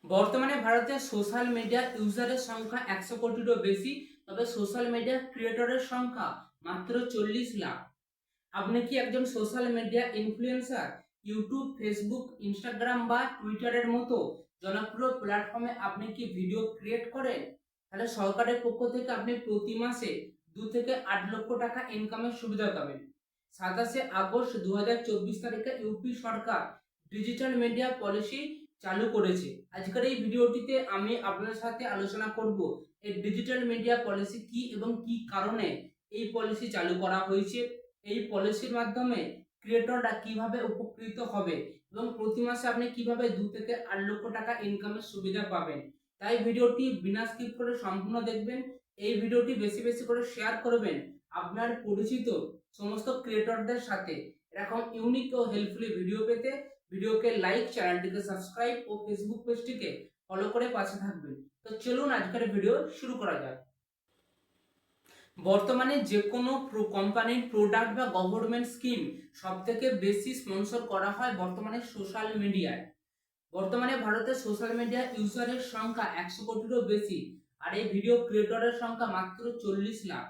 বর্তমানে ভারতে social media ইউজারের সংখ্যা 100 কোটিরও বেশি। তবে সোশ্যাল মিডিয়া ক্রিয়েটরের সংখ্যা মাত্র 40 লাখ। আপনি কি একজন social media influencer? YouTube, Facebook, Instagram বা টুইটারের মতো জনপ্রিয় প্ল্যাটফর্মে আপনি কি ভিডিও ক্রিয়েট করেন? তাহলে সরকারের পক্ষ থেকে আপনি প্রতি মাসে 2 থেকে 8 লক্ষ টাকা ইনকামের সুবিধা পাবেন। 27শে আগস্ট 2024 তারিখে ইউপি সরকার ডিজিটাল মিডিয়া পলিসি চালু করেছে। আজকের এই ভিডিওটিতে আমি আপনাদের সাথে আলোচনা করব এই ডিজিটাল মিডিয়া পলিসি কি এবং কি কারণে এই পলিসি চালু করা হয়েছে, এই পলিসির মাধ্যমে ক্রিয়েটররা কিভাবে উপকৃত হবে এবং প্রতি মাসে আপনি কিভাবে 2 থেকে 8 লক্ষ টাকা ইনকামের সুবিধা পাবেন। তাই ভিডিওটি বিনা স্কিপ করে সম্পূর্ণ দেখবেন। এই ভিডিওটি বেশি বেশি করে শেয়ার করবেন আপনার পরিচিত সমস্ত ক্রিয়েটরদের সাথে। এরকম ইউনিক ও হেল্পফুল ভিডিও পেতে ভিডিওকে লাইক, চ্যানেলটিকে সাবস্ক্রাইব ও ফেসবুক পেজটিকে ফলো করে পাশে থাকবেন। তো চলুন আজকের ভিডিও শুরু করা যাক। বর্তমানে যে কোনো কোম্পানির প্রোডাক্ট বা গভর্নমেন্ট স্কিম সবথেকে বেশি স্পন্সর করা হয় বর্তমানে সোশ্যাল মিডিয়ায়। বর্তমানে ভারতে সোশ্যাল মিডিয়া ইউজারের সংখ্যা 100 কোটিরও বেশি, আর এই ভিডিও ক্রিয়েটরের সংখ্যা মাত্র 40 লাখ।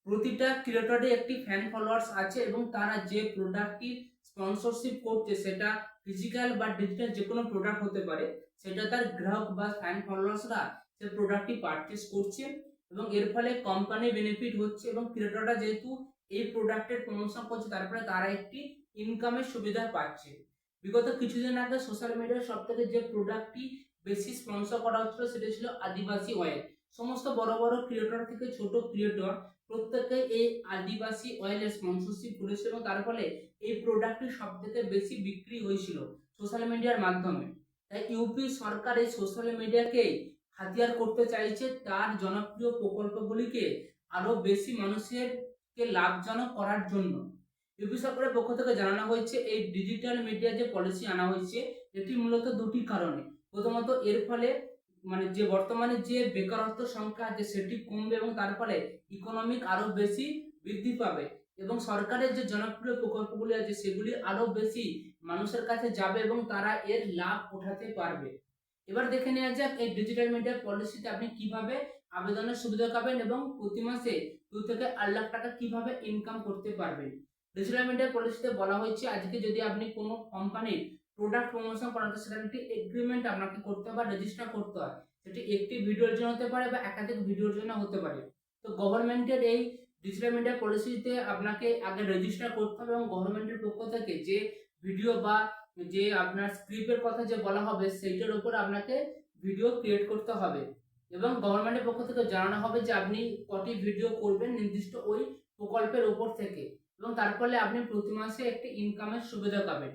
প্রতিটা ক্রিয়েটরে একটি ফ্যান ফলোয়ার্স আছে এবং তারা যে প্রোডাক্টটি স্পন্সরশিপ করছে সেটা ফিজিক্যাল বা ডিজিটাল যে কোনো প্রোডাক্ট হতে পারে, সেটা তার গ্রাহক বা ফ্যান ফলোয়ার্সরা সেই প্রোডাক্টটি পারচেস করছে এবং এর ফলে কোম্পানি বেনিফিট হচ্ছে এবং ক্রিয়েটররা যেহেতু এই প্রোডাক্টের প্রমোশন করছে তারপরে তারা একটি ইনকামের সুবিধা পাচ্ছে। বিগত কিছুদিন আগে সোশ্যাল মিডিয়ার সব থেকে যে প্রোডাক্টটি বেশি স্পন্সর করা হচ্ছিল সেটা ছিল আদিবাসী অয়েল। সমস্ত বড় বড় ক্রিয়েটর থেকে ছোট ক্রিয়েটর প্রত্যেকে এই আদিবাসী অয়েলের স্পন্সরশিপ করেছিল এবং তার ফলে এই প্রোডাক্টটি সব থেকে বেশি বিক্রি হয়েছিল সোশ্যাল মিডিয়ার মাধ্যমে। তাই ইউপি সরকার এই সোশ্যাল মিডিয়াকে হাতিয়ার করতে চাইছে তার জনপ্রিয় প্রকল্পগুলিকে আরো বেশি মানুষের কে লাভজনক করার জন্য। ইউপি সরকারের পক্ষ থেকে জানানো হয়েছে এই ডিজিটাল মিডিয়া যে পলিসি আনা হয়েছে এটি মূলত দুটি কারণে। প্রথমত এর ফলে যে বর্তমানে যে বেকারত্ব সংখ্যা আছে সেটি কমবে এবং তার ফলে ইকোনমিক আরো বেশি বৃদ্ধি পাবে এবং সরকারের যে জনপ্রিয় প্রকল্পগুলি আছে সেগুলি আরো বেশি মানুষের কাছে যাবে এবং তারা এর লাভ উঠাতে পারবে। এবার দেখে নেওয়া যাক এই ডিজিটাল মিডিয়া পলিসিতে আপনি কিভাবে আবেদনের সুবিধা পাবেন এবং প্রতি মাসে 2 থেকে 8 লাখ টাকা কিভাবে ইনকাম করতে পারবেন। ডিজিটাল মিডিয়া পলিসিতে বলা হয়েছে আজকে যদি আপনি কোনো কোম্পানির প্রোডাক্ট প্রমোশন করেন তো সেটা একটি এগ্রিমেন্ট আপনাকে করতে হবে বা রেজিস্টার করতে হয়। সেটি একটি ভিডিওর জন্য হতে পারে বা একাধিক ভিডিওর জন্য হতে পারে। তো গভর্নমেন্টের এই ডিজিটাল মিডিয়া পলিসিতে আপনাকে আগে রেজিস্টার করতে হবে এবং গভর্নমেন্টের পক্ষ থেকে যে ভিডিও বা যে আপনার স্ক্রিপ্টের কথা যে বলা হবে সেইটার উপর আপনাকে ভিডিও ক্রিয়েট করতে হবে এবং গভর্নমেন্টের পক্ষ থেকে জানানো হবে যে আপনি কটি ভিডিও করবেন নির্দিষ্ট ওই প্রকল্পের উপর থেকে এবং তার ফলে আপনি প্রতি মাসে একটি ইনকামের সুবিধা পাবেন।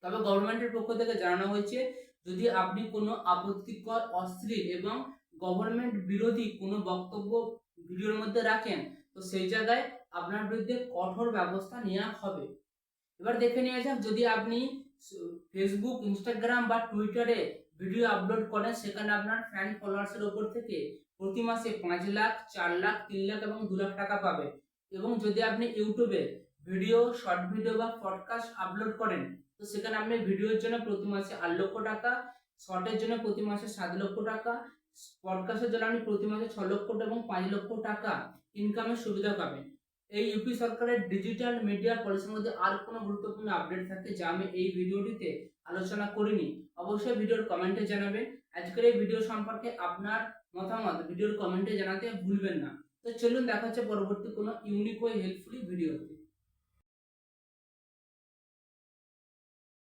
তবে গভর্নমেন্টের পক্ষ থেকে জানানো হয়েছে যদি আপনি কোনো আপত্তিকর, অশ্লীল এবং গভর্নমেন্ট বিরোধী কোনো বক্তব্য ভিডিওর মধ্যে রাখেন তো সেই জায়গায় আপনার বিরুদ্ধে কঠোর ব্যবস্থা নেওয়া হবে। এবার দেখে নেওয়া যাক যদি আপনি ফেসবুক, ইনস্টাগ্রাম বা টুইটারে ভিডিও আপলোড করেন সেখানে আপনার ফ্যান ফলোয়ার্সের উপর থেকে প্রতি মাসে 5 লাখ, 4 লাখ, 3 লাখ এবং 2 লাখ টাকা পাবে। এবং যদি আপনি ইউটিউবে ভিডিও, শর্ট ভিডিও বা পডকাস্ট আপলোড করেন তো সেখানে আপনি ভিডিওর জন্য প্রতি মাসে 8 লক্ষ টাকা, শর্টের জন্য প্রতি মাসে 7 লক্ষ টাকা, পডকাস্টের জন্য আপনি প্রতি মাসে 6 লক্ষ টাকা এবং 5 লক্ষ টাকা ইনকামের সুবিধা পাবেন। এই ইউপি সরকারের ডিজিটাল মিডিয়া পলিসির মধ্যে আর কোনো গুরুত্বপূর্ণ আপডেট থাকে যা আমি এই ভিডিওটিতে আলোচনা করিনি অবশ্যই ভিডিওর কমেন্টে জানাবেন। আজকের এই ভিডিও সম্পর্কে আপনার মতামত ভিডিওর কমেন্টে জানাতে ভুলবেন না। তো চলুন দেখা হচ্ছে পরবর্তী কোনো ইউনিক ও হেল্পফুল ভিডিওতে।